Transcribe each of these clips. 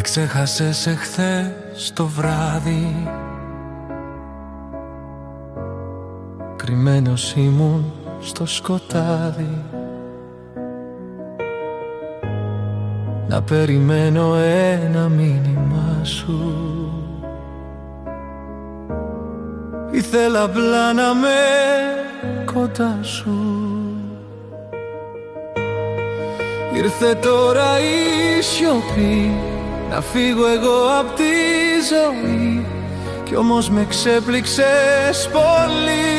ξέχασες εχθές το βράδυ. Κρυμμένος ήμουν στο σκοτάδι, να περιμένω ένα μήνυμα σου. Ήθελα απλά να με κοντά σου. Ήρθε τώρα η σιωπή, να φύγω εγώ απ' τη ζωή, κι όμως με ξέπληξες πολύ.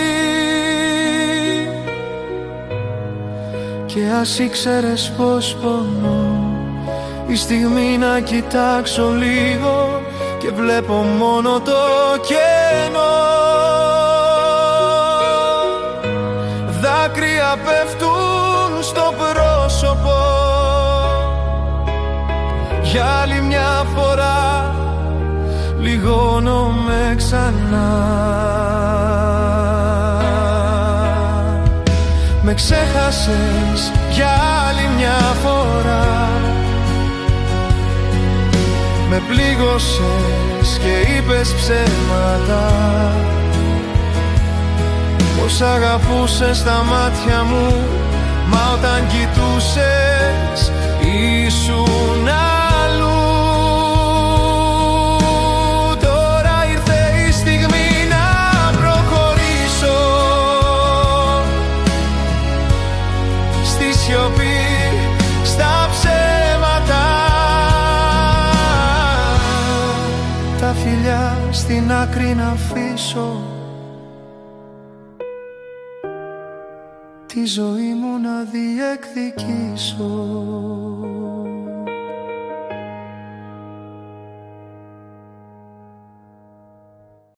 Και ας ήξερες πως πονώ, η στιγμή να κοιτάξω λίγο και βλέπω μόνο το κενό. Δάκρυα πέφτουν στο πρόσωπο, για άλλη μια φορά λιγώνομαι ξανά. Με ξέχασες για άλλη μια φορά, με πλήγωσες και είπες ψέματα, πως αγαπούσες τα μάτια μου, μα όταν κοιτούσες ήσουν αλλού. Τώρα ήρθε η στιγμή να προχωρήσω, στη σιωπή, στα ψέματα. Τα φιλιά στην άκρη να αφήσω, τη ζωή μου να διεκδικήσω.